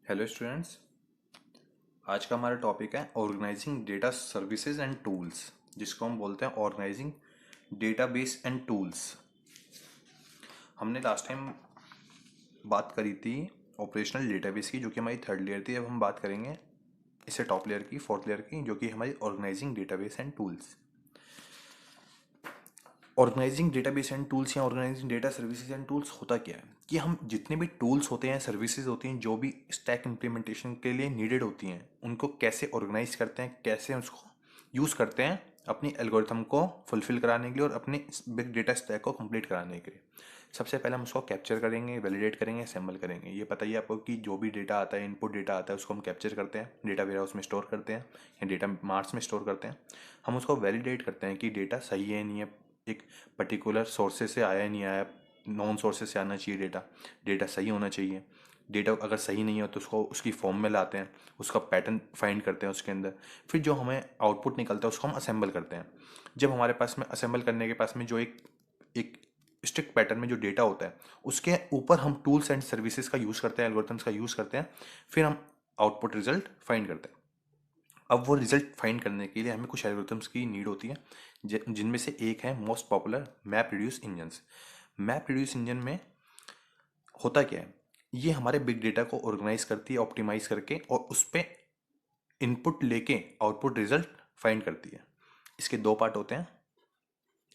Hello students. आज का हमारा टॉपिक है organizing data services and tools, जिसको हम बोलते हैं ऑर्गेनाइजिंग डेटाबेस एंड टूल्स। हमने लास्ट टाइम बात करी थी ऑपरेशनल डेटाबेस की, जो कि हमारी थर्ड लेयर थी। अब हम बात करेंगे इससे टॉप लेयर की, फोर्थ लेयर की, जो कि हमारी organising database and tools. Organising database and tools या organising data services and tools होता क्या है कि हम जितने भी टूल्स होते हैं, सर्विसेज होती हैं, जो भी स्टैक इम्प्लीमेंटेशन के लिए नीडेड होती हैं, उनको कैसे ऑर्गेनाइज करते हैं, कैसे उसको यूज़ करते हैं अपनी एल्गोरिथम को फुलफिल कराने के लिए और अपने बिग डेटा स्टैक को कंप्लीट कराने के लिए। सबसे पहले हम उसको कैप्चर करेंगे, वैलिडेट करेंगे, असेंबल करेंगे। ये पता ही है आपको कि जो भी डेटा आता है, इनपुट डेटा आता है, उसको हम कैप्चर करते हैं, डेटा वेयरहाउस में स्टोर करते हैं या डेटा मार्ट्स में स्टोर करते हैं। हम उसको वैलिडेट करते हैं कि डेटा सही है नहीं है, एक पर्टिकुलर सोर्सेज से आया नहीं आया, नॉन सोर्सेज से आना चाहिए डेटा, डेटा सही होना चाहिए। डेटा अगर सही नहीं हो तो उसको उसकी फॉर्म में लाते हैं, उसका पैटर्न फाइंड करते हैं उसके अंदर, फिर जो हमें आउटपुट निकलता है उसको हम असेंबल करते हैं। जब हमारे पास में असेंबल करने के पास में जो एक एक स्ट्रिक्ट पैटर्न में जो डेटा होता है, उसके ऊपर हम टूल्स एंड सर्विसेज का यूज़ करते हैं, एल्गोरिथम्स का यूज़ करते हैं, फिर हम आउटपुट रिजल्ट फाइंड करते हैं। अब वो रिजल्ट फाइंड करने के लिए हमें कुछ एल्गोरिथम्स की नीड होती है, जिनमें से एक है most popular map reduce engines. Map reduce engine में होता क्या है, ये हमारे बिग डेटा को ऑर्गेनाइज करती है ऑप्टिमाइज करके, और उस पर इनपुट लेके आउटपुट रिजल्ट फाइंड करती है। इसके दो पार्ट होते हैं,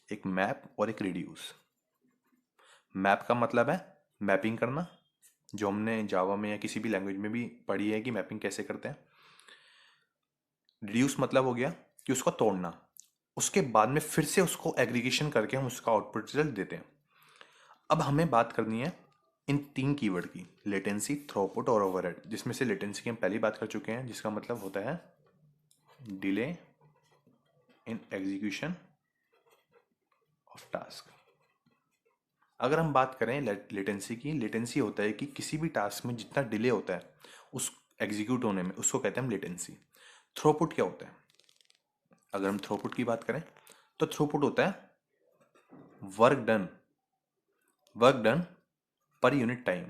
एक मैप और एक रिड्यूस। मैप का मतलब है मैपिंग करना, जो हमने जावा में या किसी भी लैंग्वेज में भी पढ़ी है कि मैपिंग कैसे करते हैं। रिड्यूस मतलब हो गया कि उसको तोड़ना, उसके बाद में फिर से उसको एग्रीगेशन करके हम उसका आउटपुट रिजल्ट देते हैं। अब हमें बात करनी है इन तीन कीवर्ड की, लेटेंसी, थ्रूपुट और ओवरहेड, जिसमें से लेटेंसी की हम पहले ही बात कर चुके हैं, जिसका मतलब होता है delay in execution of task. अगर हम बात करें लेटेंसी की, लेटेंसी होता है कि किसी भी टास्क में जितना डिले होता है उस एग्जीक्यूट होने में, उसको कहते हैं हम लेटेंसी। थ्रूपुट क्या होता है? अगर हम थ्रूपुट की बात करें तो थ्रूपुट होता है work done, work done per unit time,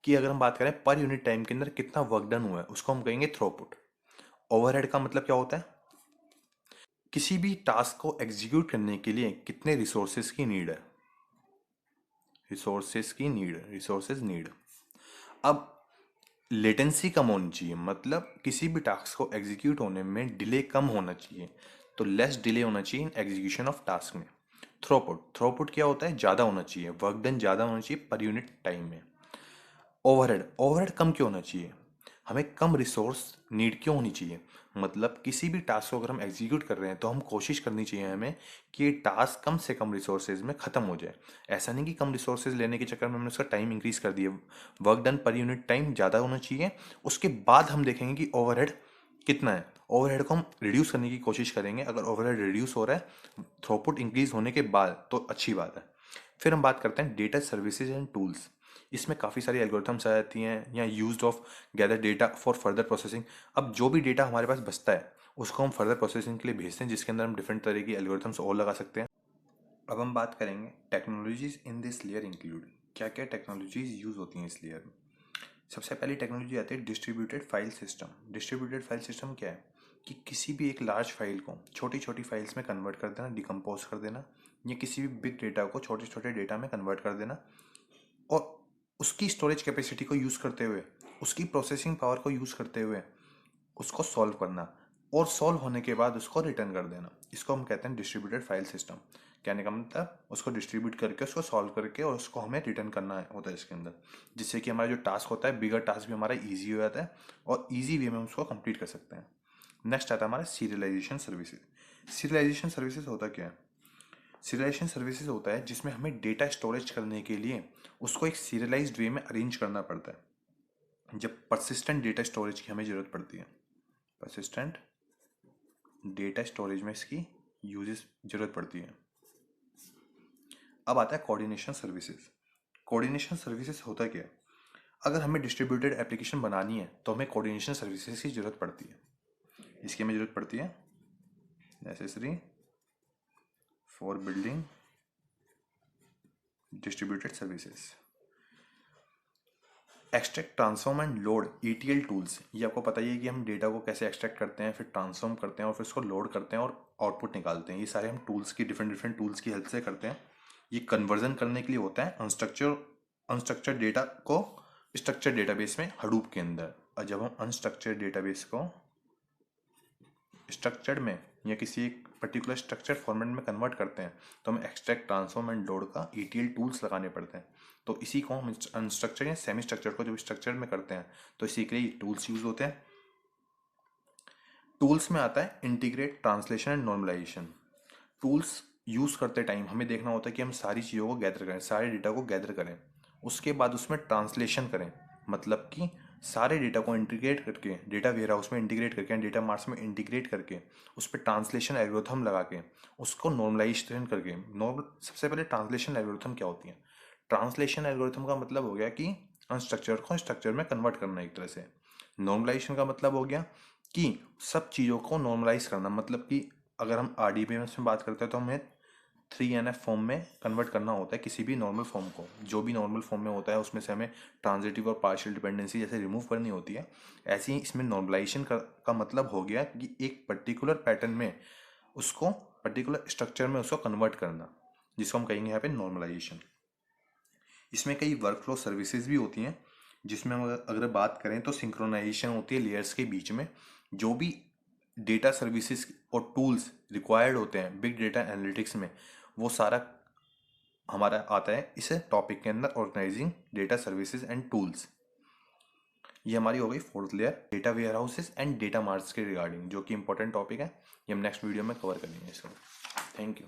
कि अगर हम बात करें पर यूनिट टाइम के अंदर कितना वर्क डन हुआ है, उसको हम कहेंगे थ्रूपुट। ओवरहेड का मतलब क्या होता है? किसी भी टास्क को एग्जीक्यूट करने के लिए कितने रिसोर्सेज की नीड है, रिसोर्सेज की नीड, रिसोर्सेज नीड। अब लेटेंसी कम होनी चाहिए, मतलब किसी भी टास्क को एग्जीक्यूट होने में डिले कम होना चाहिए, तो लेस डिले होना चाहिए इन एग्जीक्यूशन ऑफ टास्क में। थ्रूपुट, थ्रूपुट क्या होता है? ज़्यादा होना चाहिए, वर्क डन ज़्यादा होना चाहिए पर यूनिट टाइम में। ओवरहेड, ओवरहेड कम क्यों होना चाहिए? हमें कम रिसोर्स नीड क्यों होनी चाहिए? मतलब किसी भी टास्क को अगर हम एग्जीक्यूट कर रहे हैं तो हम कोशिश करनी चाहिए हमें कि ये टास्क कम से कम रिसोर्सेज में ख़त्म हो जाए। ऐसा नहीं कि कम रिसोर्सेज लेने के चक्कर में हमने उसका टाइम इंक्रीज कर दिया। Work done per unit time ज़्यादा होना चाहिए, उसके बाद हम देखेंगे कि ओवरहेड कितना है। ओवरहेड को हम रिड्यूस करने की कोशिश करेंगे। अगर ओवरहेड रिड्यूस हो रहा है थ्रूपुट इंक्रीज होने के बाद, तो अच्छी बात है। फिर हम बात करते हैं डेटा सर्विसेज एंड टूल्स। इसमें काफ़ी सारी एल्गोरिथम्स आ जाती हैं, या used of gather data for further processing. अब जो भी डेटा हमारे पास बचता है उसको हम फर्दर प्रोसेसिंग के लिए भेजते हैं, जिसके अंदर हम डिफरेंट तरह की एल्गोरिथम्स और लगा सकते हैं। अब हम बात करेंगे technologies in this layer include, क्या क्या टेक्नोलॉजीज यूज़ होती हैं इस लेयर में। सबसे पहली टेक्नोलॉजी आती है distributed file system. Distributed file system क्या है कि किसी भी एक लार्ज फाइल को छोटी छोटी फाइल्स में कन्वर्ट कर देना, डिकम्पोज कर देना, या किसी भी बिग डेटा को छोटे छोटे डेटा में कन्वर्ट कर देना, और उसकी स्टोरेज कैपेसिटी को यूज़ करते हुए, उसकी प्रोसेसिंग पावर को यूज़ करते हुए उसको सॉल्व करना, और सॉल्व होने के बाद उसको रिटर्न कर देना। इसको हम कहते हैं डिस्ट्रीब्यूटेड फाइल सिस्टम। कहने का मतलब उसको डिस्ट्रीब्यूट करके, उसको सॉल्व करके, और उसको हमें रिटर्न करना होता है इसके अंदर, जिससे कि हमारा जो टास्क होता है, बिगर टास्क भी हमारा ईजी हो जाता है और ईजी वे में हम उसको कंप्लीट कर सकते हैं। नेक्स्ट आता है हमारा सीरियलाइजेशन सर्विसेज। सीरियलाइजेशन सर्विसेज होता क्या है? सीरियलाइजेशन सर्विसेज होता है जिसमें हमें डेटा स्टोरेज करने के लिए उसको एक सीरियलाइज्ड वे में अरेंज करना पड़ता है, जब परसिस्टेंट डेटा स्टोरेज की हमें ज़रूरत पड़ती है। परसिस्टेंट डेटा स्टोरेज में इसकी यूजेस ज़रूरत पड़ती है। अब आता है कोऑर्डिनेशन सर्विसेज। कोऑर्डिनेशन सर्विसेज होता क्या है? अगर हमें डिस्ट्रीब्यूटेड एप्लीकेशन बनानी है तो हमें कोऑर्डिनेशन सर्विसेज की ज़रूरत पड़ती है। इसकी हमें ज़रूरत पड़ती है necessary for building distributed services. Extract transform and load ETL tools, ये आपको पता ही है कि हम डेटा को कैसे एक्सट्रैक्ट करते हैं, फिर ट्रांसफॉर्म करते हैं और फिर उसको लोड करते हैं और आउटपुट निकालते हैं। ये सारे हम टूल्स की डिफरेंट डिफरेंट टूल्स की हेल्प से करते हैं। ये कन्वर्जन करने के लिए होता है अनस्ट्रक्चर्ड डेटा को स्ट्रक्चर्ड डेटाबेस में हडूप के अंदर। और जब हम अनस्ट्रक्चर्ड डेटाबेस को स्ट्रक्चर्ड में या किसी एक पर्टिकुलर स्ट्रक्चर्ड फॉर्मेट में कन्वर्ट करते हैं तो हमें एक्सट्रैक्ट ट्रांसफॉर्म एंड लोड का ETL टूल्स लगाने पड़ते हैं। तो इसी को हम अनस्ट्रक्चर्ड या सेमी स्ट्रक्चर्ड को जब स्ट्रक्चर्ड में करते हैं तो इसी के लिए टूल्स यूज होते हैं। टूल्स में आता है integrate, translation and normalization. Tools use करते टाइम हमें देखना होता है कि हम सारी चीज़ों को गैदर करें, सारे डेटा को गैदर करें, उसके बाद उसमें ट्रांसलेशन करें, मतलब कि सारे डेटा को इंटीग्रेट करके डेटा वेयर हाउस में इंटीग्रेट करके डेटा मार्ट्स में इंटीग्रेट करके उस पर ट्रांसलेशन एल्गोरिथम लगा के उसको नॉर्मलाइजेशन करके। नॉर्मल सबसे पहले ट्रांसलेशन एल्गोरिथम क्या होती है? ट्रांसलेशन एल्गोरिथम का मतलब हो गया कि अनस्ट्रक्चर को स्ट्रक्चर में कन्वर्ट करना एक तरह से। नॉर्मलाइजेशन का मतलब हो गया कि सब चीज़ों को नॉर्मलाइज करना, मतलब कि अगर हम RDBMS में बात करते हैं तो हमें 3NF फॉर्म में कन्वर्ट करना होता है किसी भी नॉर्मल फॉर्म को। जो भी नॉर्मल फॉर्म में होता है उसमें से हमें ट्रांजिटिव और पार्शियल डिपेंडेंसी जैसे रिमूव करनी होती है। ऐसे ही इसमें नॉर्मलाइजेशन का मतलब हो गया कि एक पर्टिकुलर पैटर्न में उसको पर्टिकुलर स्ट्रक्चर में उसको कन्वर्ट करना, जिसको हम कहेंगे यहाँ पे नॉर्मलाइजेशन। इसमें कई वर्कफ्लो सर्विसेज भी होती हैं, जिसमें हम अगर बात करें तो सिंक्रोनाइजेशन होती है लेयर्स के बीच में। जो भी डेटा सर्विसेज और टूल्स रिक्वायर्ड होते हैं बिग डेटा एनालिटिक्स में, वो सारा हमारा आता है इस टॉपिक के अंदर, organizing data services and tools. ये हमारी हो गई fourth layer, data warehouses and data marts के रिगार्डिंग, जो कि इंपॉर्टेंट टॉपिक है। ये हम नेक्स्ट वीडियो में कवर करेंगे इसको। Thank you.